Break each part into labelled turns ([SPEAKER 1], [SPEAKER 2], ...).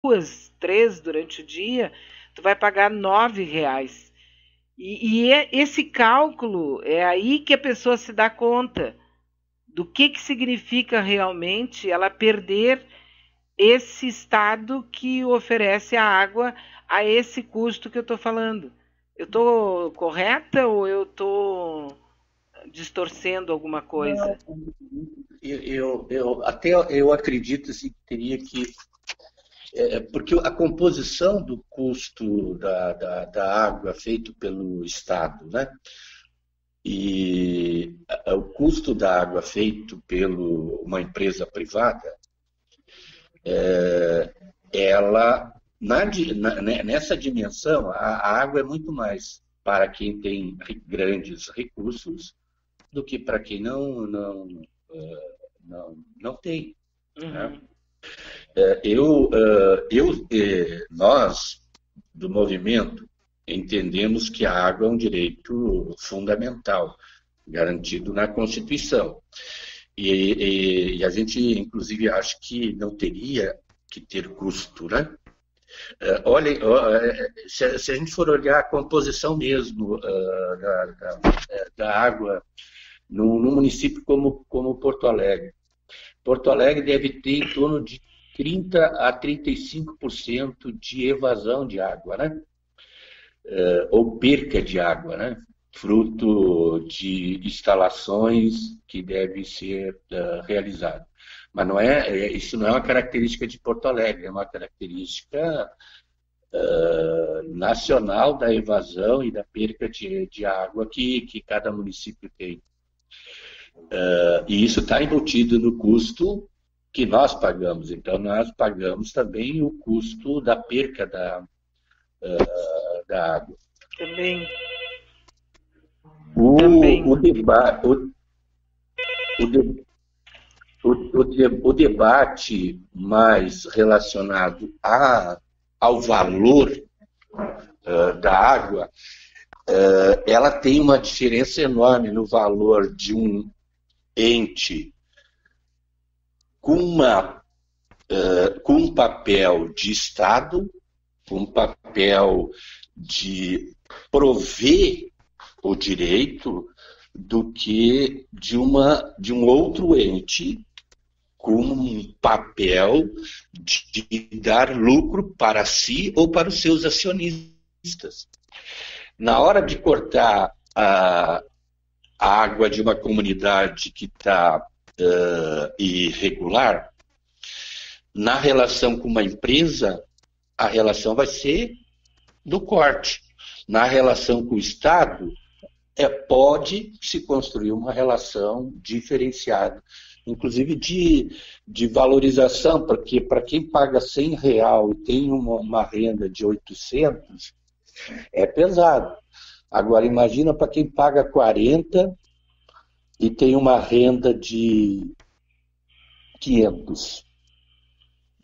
[SPEAKER 1] 2, 3 durante o dia, tu vai pagar R$ 9. Esse cálculo é aí que a pessoa se dá conta do que significa realmente ela perder esse estado que oferece a água a esse custo que eu estou falando. Eu estou correta ou eu estou distorcendo alguma
[SPEAKER 2] Não,
[SPEAKER 1] coisa?
[SPEAKER 2] eu acredito assim, que teria que. Porque a composição do custo da água feito pelo Estado, né? E o custo da água feito por uma empresa privada, ela, nessa dimensão, a água é muito mais para quem tem grandes recursos do que para quem não tem. Né?
[SPEAKER 1] Uhum.
[SPEAKER 2] Nós, do movimento, entendemos que a água é um direito fundamental, garantido na Constituição. E a gente, inclusive, acha que não teria que ter custo, né? Olhem, se a gente for olhar a composição mesmo da água num município como Porto Alegre. Porto Alegre deve ter em torno de 30 a 35% de evasão de água, né? Ou perca de água, né? Fruto de instalações que devem ser realizadas. Mas isso não é uma característica de Porto Alegre, é uma característica nacional da evasão e da perca de água que cada município tem. E isso está embutido no custo que nós pagamos. Então, nós pagamos também o custo da perca da água.
[SPEAKER 1] Também,
[SPEAKER 2] O,
[SPEAKER 1] também.
[SPEAKER 2] o, deba, o, de- o debate mais relacionado ao valor da água, ela tem uma diferença enorme no valor de um ente com, com um papel de Estado, com um papel de prover o direito, do que de um outro ente com um papel de dar lucro para si ou para os seus acionistas. Na hora de cortar a água de uma comunidade que está irregular, na relação com uma empresa, a relação vai ser do corte. Na relação com o Estado, pode se construir uma relação diferenciada, inclusive de valorização, porque para quem paga R$ 100 e tem uma renda de 800, é pesado. Agora, imagina para quem paga 40 e tem uma renda de 500,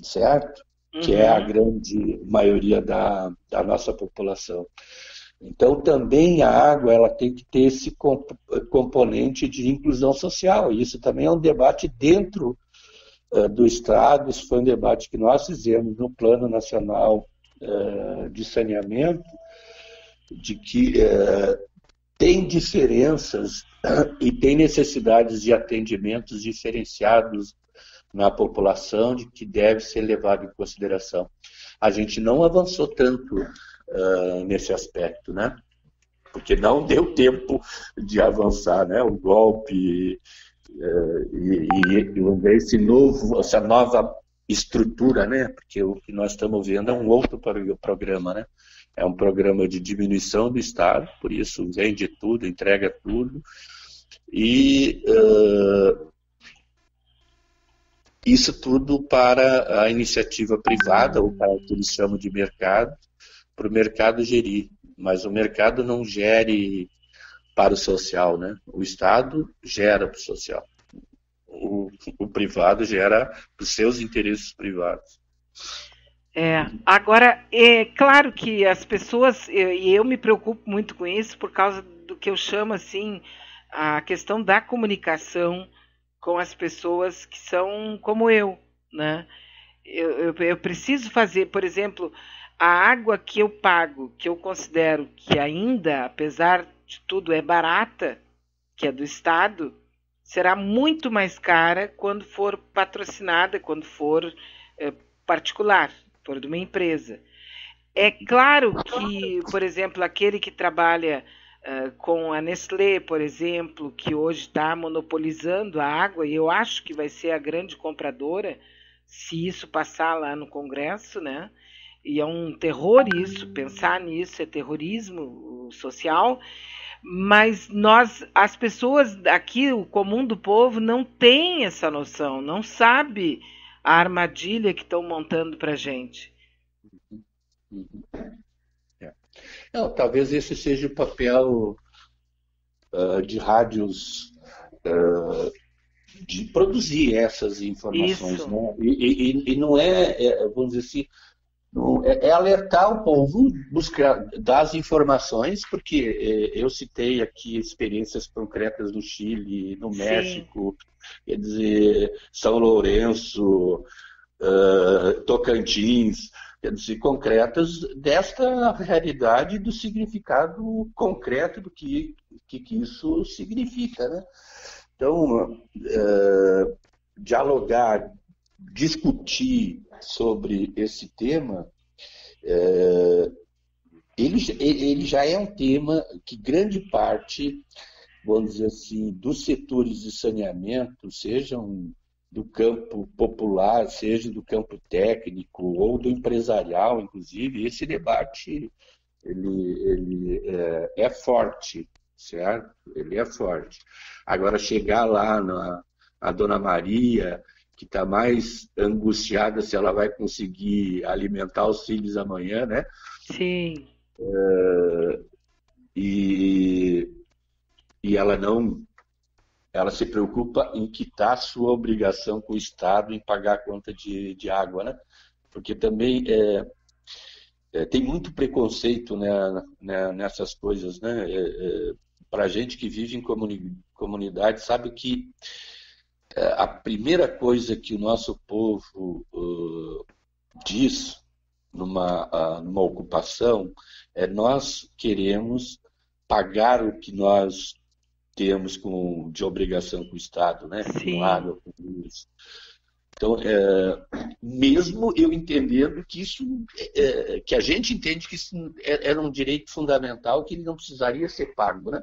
[SPEAKER 2] certo? Que é a
[SPEAKER 1] Uhum.
[SPEAKER 2] grande maioria da nossa população. Então, também a água ela tem que ter esse componente de inclusão social. E isso também é um debate dentro do Estado. Isso foi um debate que nós fizemos no Plano Nacional de Saneamento, de que tem diferenças e tem necessidades de atendimentos diferenciados na população, de que deve ser levado em consideração. A gente não avançou tanto nesse aspecto, né? Porque não deu tempo de avançar, né? O golpe essa nova estrutura, né? Porque o que nós estamos vendo é um outro programa, né? É um programa de diminuição do Estado, por isso vende tudo, entrega tudo, e isso tudo para a iniciativa privada, ou para o que eles chamam de mercado, para o mercado gerir. Mas o mercado não gere para o social, né? O Estado gera para o social. O privado gera para os seus interesses privados.
[SPEAKER 1] Agora, é claro que as pessoas, e eu me preocupo muito com isso por causa do que eu chamo assim a questão da comunicação com as pessoas que são como eu, né? eu preciso fazer, por exemplo, a água que eu pago, que eu considero que ainda, apesar de tudo, é barata, que é do Estado, será muito mais cara quando for patrocinada, quando for particular, for de uma empresa. É claro que, por exemplo, aquele que trabalha com a Nestlé, por exemplo, que hoje está monopolizando a água, e eu acho que vai ser a grande compradora, se isso passar lá no Congresso, né? E é um terror isso, pensar nisso é terrorismo social, mas as pessoas aqui, o comum do povo, não tem essa noção, não sabe a armadilha que estão montando para a gente.
[SPEAKER 2] Não, talvez esse seja o papel de rádios de produzir essas informações,
[SPEAKER 1] Isso.
[SPEAKER 2] né? E não vamos dizer assim, não, é alertar o povo, buscar dar as informações, porque eu citei aqui experiências concretas no Chile, no
[SPEAKER 1] Sim.
[SPEAKER 2] México, quer dizer, São Lourenço, Tocantins, quer dizer, concretas desta realidade, do significado concreto do que isso significa, né? Então, dialogar, discutir sobre esse tema, ele já é um tema que grande parte, vamos dizer assim, dos setores de saneamento, sejam do campo popular, seja do campo técnico ou do empresarial, inclusive, esse debate ele é forte, certo? Ele é forte. Agora, chegar lá a Dona Maria, que está mais angustiada se ela vai conseguir alimentar os filhos amanhã, né?
[SPEAKER 1] Sim.
[SPEAKER 2] E, e ela se preocupa em quitar a sua obrigação com o Estado em pagar a conta de água, né? Porque também tem muito preconceito, né, nessas coisas, né? Para a gente que vive em comunidade, sabe que a primeira coisa que o nosso povo diz numa ocupação é: nós queremos pagar o que nós temos de obrigação com o Estado, né? Com
[SPEAKER 1] Sim.
[SPEAKER 2] água, com luz. Então, mesmo eu entendendo que isso, que a gente entende que isso era um direito fundamental, que ele não precisaria ser pago, né?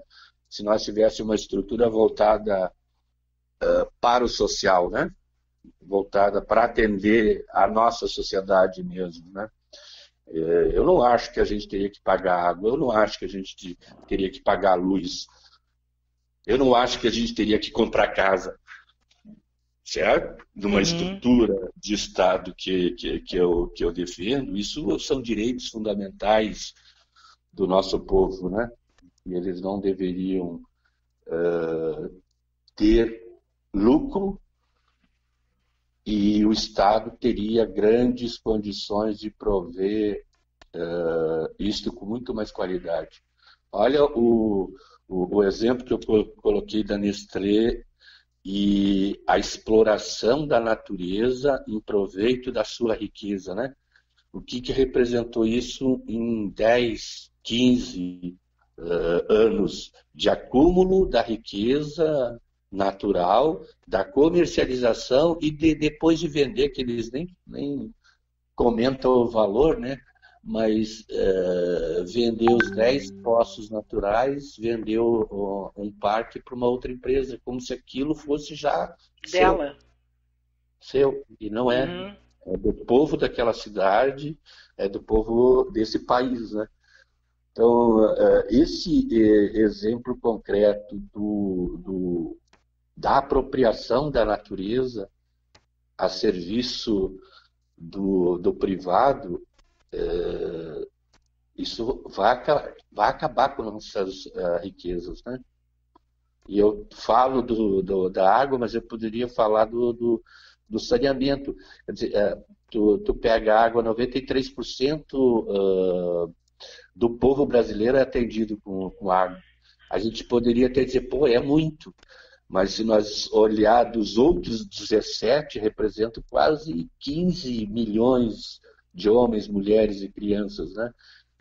[SPEAKER 2] Se nós tivéssemos uma estrutura voltada para o social, né? Voltada para atender a nossa sociedade mesmo, né? Eu não acho que a gente teria que pagar água, eu não acho que a gente teria que pagar luz, eu não acho que a gente teria que comprar casa, certo? Numa estrutura de Estado que eu defendo. Isso são direitos fundamentais do nosso povo, né? E eles não deveriam ter lucro, e o Estado teria grandes condições de prover isto com muito mais qualidade. Olha o exemplo que eu coloquei da Nestlé e a exploração da natureza em proveito da sua riqueza, né? O que representou isso em 10, 15 anos de acúmulo da riqueza natural, da comercialização e depois de vender, que eles nem comentam o valor, né? Mas vendeu os 10 poços naturais, vendeu um parque para uma outra empresa, como se aquilo fosse já
[SPEAKER 1] Dela.
[SPEAKER 2] seu. E não é. É do povo daquela cidade, é do povo desse país, né? Então, esse exemplo concreto da apropriação da natureza a serviço do privado, isso vai acabar com nossas riquezas, né? E eu falo da água, mas eu poderia falar do saneamento. Quer dizer, tu pega a água, 93% do povo brasileiro é atendido com água. A gente poderia até dizer, pô, é muito. mas se nós olhar dos outros 17, representam quase 15 milhões de homens, mulheres e crianças, né?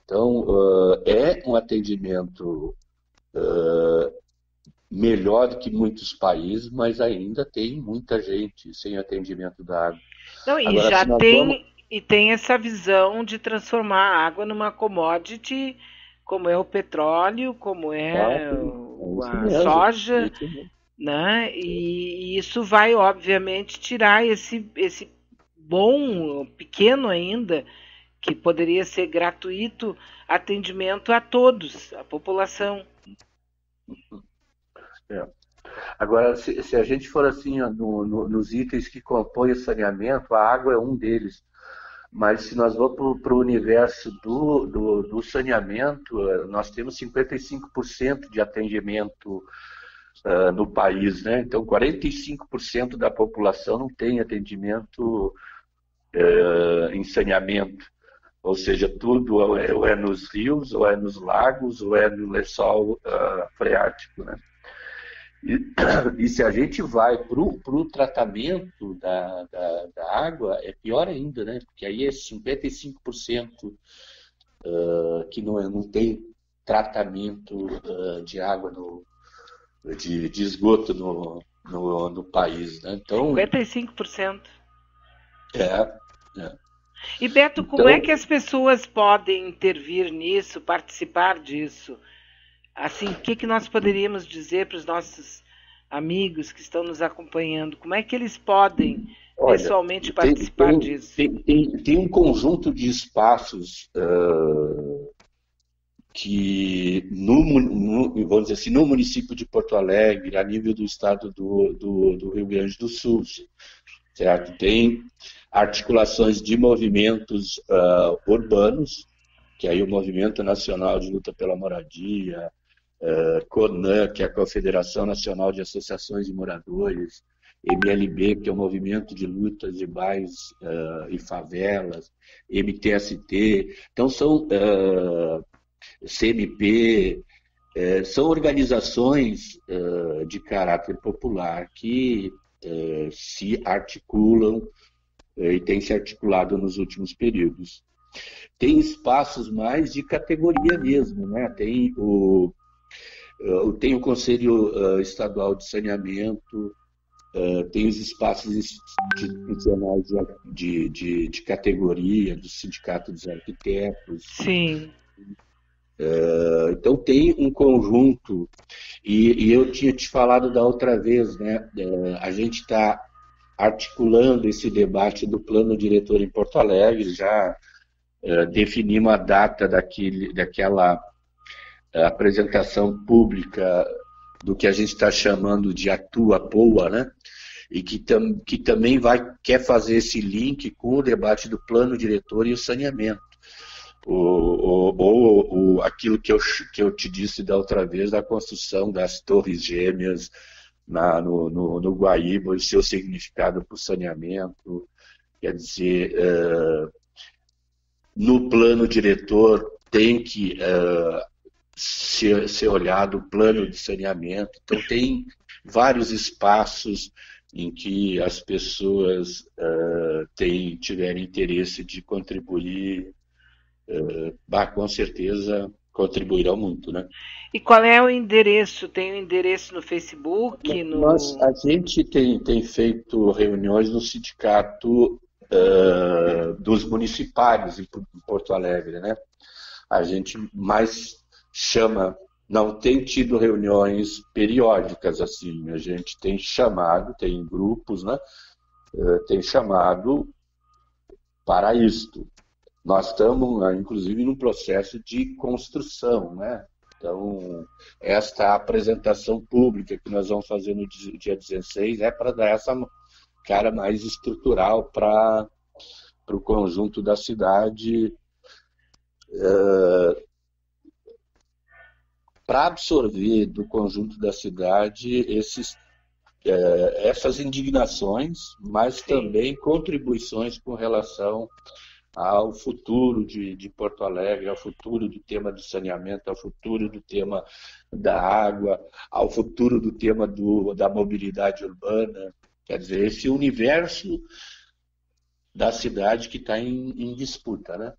[SPEAKER 2] Então, é um atendimento melhor do que muitos países, mas ainda tem muita gente sem atendimento da água.
[SPEAKER 1] Não, e
[SPEAKER 2] Agora,
[SPEAKER 1] já
[SPEAKER 2] se nós vamos...
[SPEAKER 1] tem essa visão de transformar a água numa commodity, como é o petróleo, como é
[SPEAKER 2] isso
[SPEAKER 1] a
[SPEAKER 2] mesmo,
[SPEAKER 1] soja,
[SPEAKER 2] isso mesmo.
[SPEAKER 1] né? E isso vai, obviamente, tirar esse bom, pequeno ainda, que poderia ser gratuito, atendimento a todos, a população.
[SPEAKER 2] É. Agora, se a gente for assim, ó, nos itens que compõem o saneamento, a água é um deles. Mas se nós vamos para o universo do saneamento, nós temos 55% de atendimento no país, né? Então, 45% da população não tem atendimento em saneamento. Ou seja, tudo ou é nos rios, ou é nos lagos, ou é no lençol freático, né? E se a gente vai para o tratamento da água, é pior ainda, né? Porque aí é 55% que não tem tratamento de água, de esgoto no país, né? Então,
[SPEAKER 1] 55%.
[SPEAKER 2] é.
[SPEAKER 1] E Beto, como é
[SPEAKER 2] Então,
[SPEAKER 1] que as pessoas podem intervir nisso, participar disso? Assim, o que nós poderíamos dizer para os nossos amigos que estão nos acompanhando? Como é que eles podem
[SPEAKER 2] olha,
[SPEAKER 1] pessoalmente participar disso?
[SPEAKER 2] Tem um conjunto de espaços que, vamos dizer assim, no município de Porto Alegre, a nível do estado do Rio Grande do Sul, certo? Tem articulações de movimentos urbanos, que aí o Movimento Nacional de Luta pela Moradia, CONAN, que é a Confederação Nacional de Associações de Moradores, MLB, que é o Movimento de Lutas de Bairros e Favelas, MTST, então são CMP, são organizações de caráter popular que se articulam e têm se articulado nos últimos períodos. Tem espaços mais de categoria mesmo, né? Tem o Conselho Estadual de Saneamento, tem os espaços institucionais de categoria, do Sindicato dos Arquitetos.
[SPEAKER 1] Sim.
[SPEAKER 2] Então tem um conjunto, e eu tinha te falado da outra vez, né? A gente está articulando esse debate do plano diretor em Porto Alegre, já definimos a data daquela apresentação pública do que a gente está chamando de Atua-Poa, né? E que também quer fazer esse link com o debate do plano diretor e o saneamento. Ou aquilo que eu te disse da outra vez, da construção das torres gêmeas no Guaíba, e seu significado para o saneamento. Quer dizer, no plano diretor tem que ser olhado o plano de saneamento. Então, tem vários espaços em que as pessoas tiverem interesse de contribuir, com certeza contribuirão muito, né?
[SPEAKER 1] E qual é o endereço? Tem o endereço no Facebook?
[SPEAKER 2] A gente tem feito reuniões no sindicato dos municipários em Porto Alegre, né? A gente mais chama, não tem tido reuniões periódicas assim, a gente tem chamado, tem grupos, né? Tem chamado para isto. Nós estamos, inclusive, num processo de construção, né? Então, esta apresentação pública que nós vamos fazer no dia 16 é para dar essa cara mais estrutural para o conjunto da cidade, para absorver do conjunto da cidade essas indignações, mas também contribuições com relação ao futuro de Porto Alegre, ao futuro do tema do saneamento, ao futuro do tema da água, ao futuro do tema da mobilidade urbana. Quer dizer, esse universo da cidade que está em disputa, né?